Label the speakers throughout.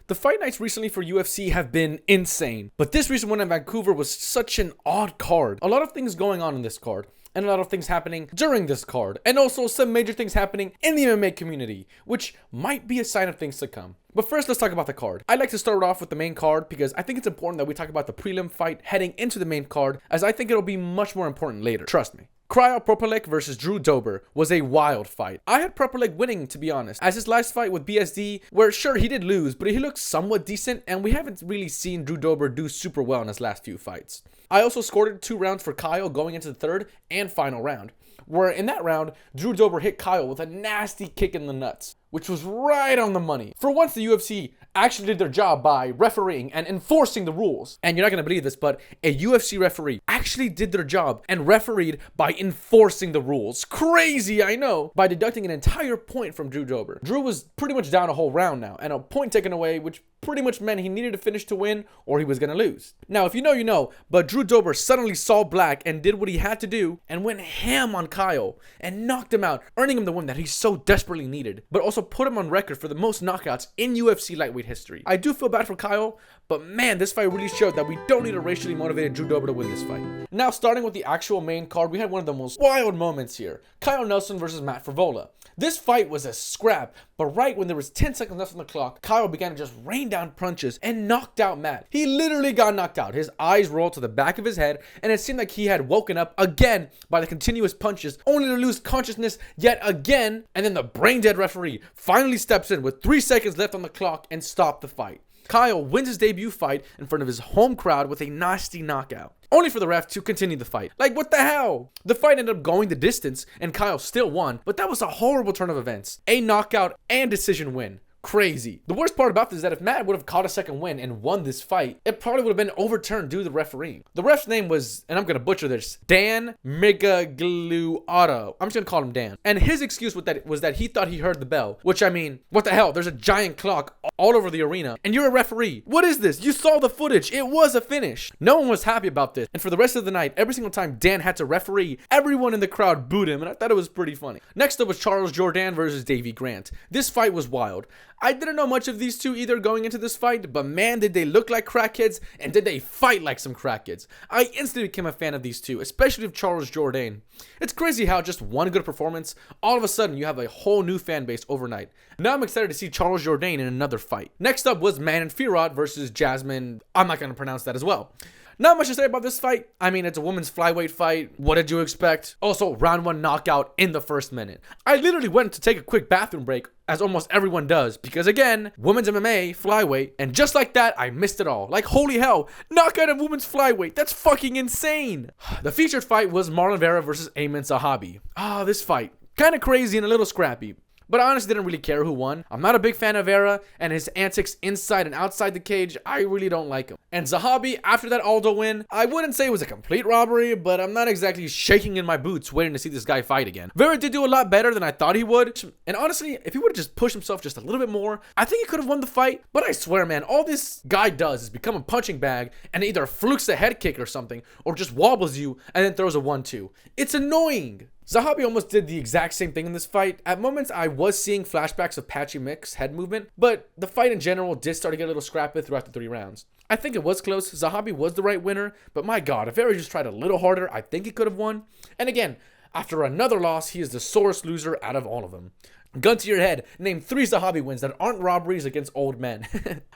Speaker 1: The fight nights recently for UFC have been insane, but this recent one in Vancouver was such an odd card. A lot of things going on in this card, and a lot of things happening during this card, and also some major things happening in the MMA community, which might be a sign of things to come. But first, let's talk about the card. I'd like to start off with the main card because I think it's important that we talk about the prelim fight heading into the main card, as I think it'll be much more important later. Trust me. Cryo Propelek versus Drew Dober was a wild fight. I had Propelek winning, to be honest, as his last fight with BSD, where sure, he did lose, but he looked somewhat decent, and we haven't really seen Drew Dober do super well in his last few fights. I also scored 2 rounds for Kyle going into the third and final round, where in that round, Drew Dober hit Kyle with a nasty kick in the nuts, which was right on the money. For once, the UFC actually did their job by refereeing and enforcing the rules. And you're not going to believe this, but a UFC referee actually did their job and refereed by enforcing the rules. Crazy, I know. By deducting an entire point from Drew Dober. Drew was pretty much down a whole round now, and a point taken away, which pretty much meant he needed to finish to win or he was going to lose. Now, if you know, you know, but Drew Dober suddenly saw black and did what he had to do and went ham on Kyle and knocked him out, earning him the win that he so desperately needed, but also put him on record for the most knockouts in UFC lightweight history. I do feel bad for Kyle, but man, this fight really showed that we don't need a racially motivated Drew Dober to win this fight. Now, starting with the actual main card, we had one of the most wild moments here. Kyle Nelson versus Matt Frevola. This fight was a scrap, but right when there was 10 seconds left on the clock, Kyle began to just rain down punches and knocked out Matt. He literally got knocked out. His eyes rolled to the back of his head, and it seemed like he had woken up again by the continuous punches, only to lose consciousness yet again, and then the brain-dead referee finally steps in with 3 seconds left on the clock and stopped the fight. Kyle wins his debut fight in front of his home crowd with a nasty knockout, only for the ref to continue the fight. Like, what the hell? The fight ended up going the distance, and Kyle still won, but that was a horrible turn of events. A knockout and decision win. Crazy. The worst part about this is that if Matt would have caught a second win and won this fight, it probably would have been overturned due to the referee. The ref's name was, and I'm going to butcher this, Dan Migagliuato. I'm just going to call him Dan. And his excuse was that he thought he heard the bell, which, I mean, what the hell? There's a giant clock all over the arena, and you're a referee. What is this? You saw the footage. It was a finish. No one was happy about this. And for the rest of the night, every single time Dan had to referee, everyone in the crowd booed him, and I thought it was pretty funny. Next up was Charles Jourdain versus Davey Grant. This fight was wild. I didn't know much of these two either going into this fight, but man, did they look like crackheads, and did they fight like some crackheads. I instantly became a fan of these two, especially of Charles Jourdain. It's crazy how just one good performance, all of a sudden you have a whole new fan base overnight. Now I'm excited to see Charles Jourdain in another fight. Next up was Manon Fiorot versus Jasmine. I'm not going to pronounce that as well. Not much to say about this fight. I mean, it's a women's flyweight fight. What did you expect? Also, round 1 knockout in the first minute. I literally went to take a quick bathroom break, as almost everyone does, because again, women's MMA, flyweight, and just like that, I missed it all. Like, holy hell, knockout of women's flyweight. That's fucking insane. The featured fight was Marlon Vera versus Ayman Zahabi. This fight, kind of crazy and a little scrappy. But I honestly didn't really care who won. I'm not a big fan of Vera, and his antics inside and outside the cage, I really don't like him. And Zahabi, after that Aldo win, I wouldn't say it was a complete robbery, but I'm not exactly shaking in my boots waiting to see this guy fight again. Vera did do a lot better than I thought he would, and honestly, if he would have just pushed himself just a little bit more, I think he could have won the fight. But I swear, man, all this guy does is become a punching bag and either flukes a head kick or something, or just wobbles you and then throws a 1-2. It's annoying. Zahabi almost did the exact same thing in this fight. At moments, I was seeing flashbacks of Patchy Mick's head movement, but the fight in general did start to get a little scrappy throughout the 3 rounds. I think it was close. Zahabi was the right winner, but my God, if Vera just tried a little harder, I think he could have won. And again, after another loss, he is the sorest loser out of all of them. Gun to your head, name 3 Zahabi wins that aren't robberies against old men.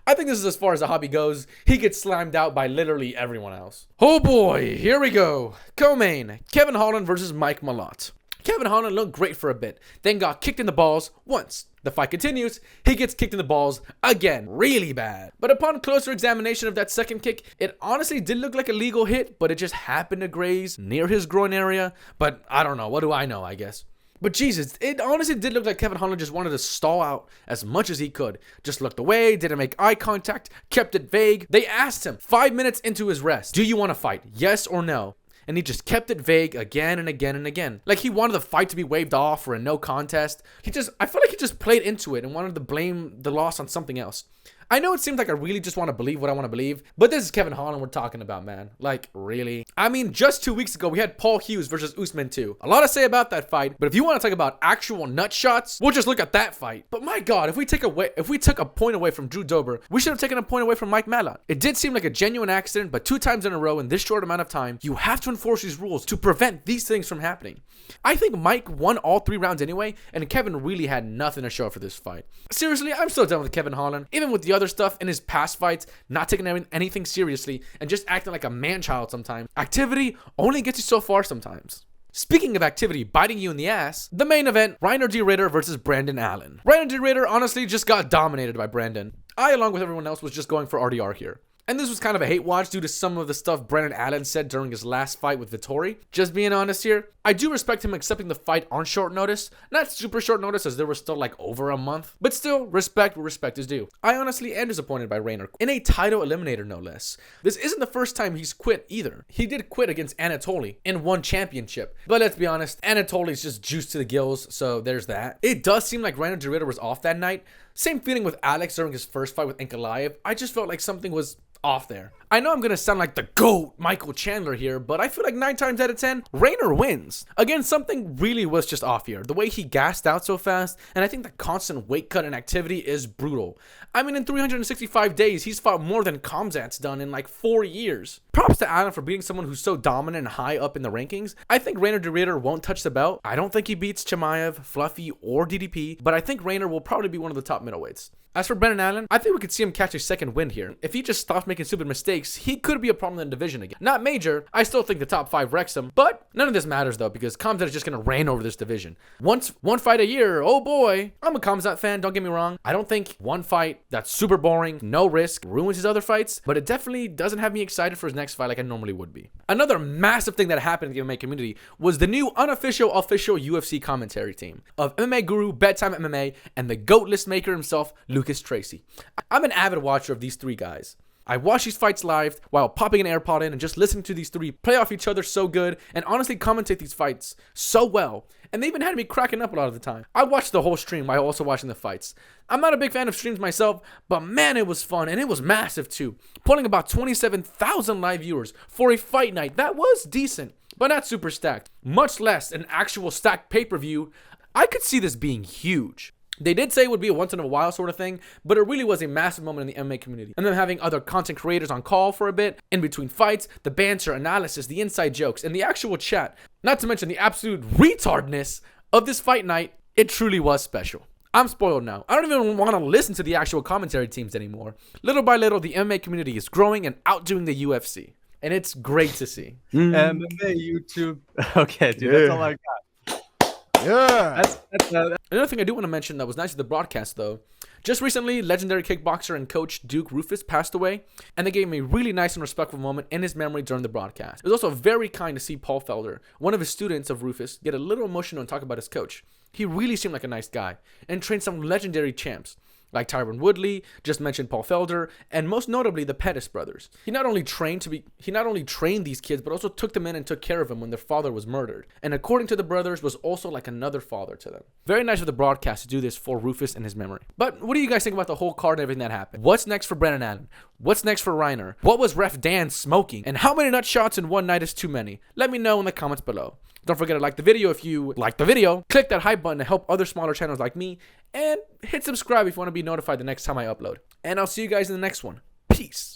Speaker 1: I think this is as far as Zahabi goes. He gets slammed out by literally everyone else. Oh boy, here we go. Co-main, Kevin Holland versus Mike Malott. Kevin Holland looked great for a bit, then got kicked in the balls once. The fight continues, he gets kicked in the balls again, really bad. But upon closer examination of that second kick, it honestly did look like a legal hit, but it just happened to graze near his groin area. But I don't know, what do I know, I guess. But Jesus, it honestly did look like Kevin Holland just wanted to stall out as much as he could. Just looked away, didn't make eye contact, kept it vague. They asked him 5 minutes into his rest, do you want to fight? Yes or no? And he just kept it vague again and again and again. Like he wanted the fight to be waved off or a no contest. I feel like he just played into it and wanted to blame the loss on something else. I know it seems like I really just want to believe what I want to believe, but this is Kevin Holland we're talking about, man. Like, really? I mean, just 2 weeks ago, we had Paul Hughes versus Usman 2. A lot to say about that fight, but if you want to talk about actual nut shots, we'll just look at that fight. But my God, if we took a point away from Drew Dober, we should have taken a point away from Mike Malott. It did seem like a genuine accident, but 2 times in a row in this short amount of time, you have to enforce these rules to prevent these things from happening. I think Mike won all 3 rounds anyway, and Kevin really had nothing to show for this fight. Seriously, I'm still done with Kevin Holland, even with the other stuff in his past fights, not taking anything seriously, and just acting like a man-child sometimes. Activity only gets you so far sometimes. Speaking of activity biting you in the ass, the main event, Reiner D. Ritter versus Brandon Allen. Reiner D. Ritter honestly just got dominated by Brandon. I, along with everyone else, was just going for RDR here. And this was kind of a hate watch due to some of the stuff Brandon Allen said during his last fight with Vettori. Just being honest here, I do respect him accepting the fight on short notice. Not super short notice as there was still like over a month. But still, respect where respect is due. I honestly am disappointed by Reiner. In a title eliminator no less. This isn't the first time he's quit either. He did quit against Anatoly in one championship. But let's be honest, Anatoly's just juiced to the gills, so there's that. It does seem like Reiner D. Ritter was off that night. Same feeling with Alex during his first fight with Ankalaev. I just felt like something was off there. I know I'm gonna sound like the GOAT Michael Chandler here, but I feel like 9 times out of 10, Reiner wins. Again, something really was just off here. The way he gassed out so fast, and I think the constant weight cut and activity is brutal. I mean, in 365 days, he's fought more than Khamzat's done in like 4 years. Props to Allen for beating someone who's so dominant and high up in the rankings. I think Reiner D. Ritter won't touch the belt. I don't think he beats Chimaev, Fluffy, or DDP, but I think Reiner will probably be one of the top middleweights. As for Brandon Allen, I think we could see him catch a second win here. If he just stops making stupid mistakes, he could be a problem in the division again. Not major, I still think the top 5 wrecks him, but none of this matters though, because Khamzat is just going to reign over this division. One fight a year, oh boy. I'm a Khamzat fan, don't get me wrong. I don't think one fight that's super boring, no risk, ruins his other fights, but it definitely doesn't have me excited for his next fight like I normally would be. Another massive thing that happened in the MMA community was the new official UFC commentary team of MMA guru, Bedtime MMA, and the GOAT list maker himself, Lucas Tracy. I'm an avid watcher of these 3 guys. I watch these fights live while popping an AirPod in and just listening to these 3 play off each other so good and honestly commentate these fights so well. And they even had me cracking up a lot of the time. I watched the whole stream while also watching the fights. I'm not a big fan of streams myself, but man, it was fun and it was massive too. Pulling about 27,000 live viewers for a fight night. That was decent, but not super stacked. Much less an actual stacked pay-per-view. I could see this being huge. They did say it would be a once in a while sort of thing, but it really was a massive moment in the MMA community. And then having other content creators on call for a bit, in between fights, the banter, analysis, the inside jokes, and the actual chat. Not to mention the absolute retardness of this fight night, it truly was special. I'm spoiled now. I don't even want to listen to the actual commentary teams anymore. Little by little, the MMA community is growing and outdoing the UFC. And it's great to see.
Speaker 2: MMA, YouTube. Okay, dude, that's all I got.
Speaker 3: Yeah.
Speaker 1: Another thing I do want to mention that was nice to the broadcast, though. Just recently, legendary kickboxer and coach Duke Rufus passed away, and they gave me a really nice and respectful moment in his memory during the broadcast. It was also very kind to see Paul Felder, one of his students of Rufus, get a little emotional and talk about his coach. He really seemed like a nice guy, and trained some legendary champs. Like Tyron Woodley, just mentioned Paul Felder, and most notably the Pettis brothers. He not only trained these kids, but also took them in and took care of them when their father was murdered. And according to the brothers, was also like another father to them. Very nice of the broadcast to do this for Rufus and his memory. But what do you guys think about the whole card and everything that happened? What's next for Brandon Allen? What's next for Reiner? What was Ref Dan smoking? And how many nut shots in one night is too many? Let me know in the comments below. Don't forget to like the video if you like the video. Click that hype button to help other smaller channels like me. And hit subscribe if you want to be notified the next time I upload. And I'll see you guys in the next one. Peace.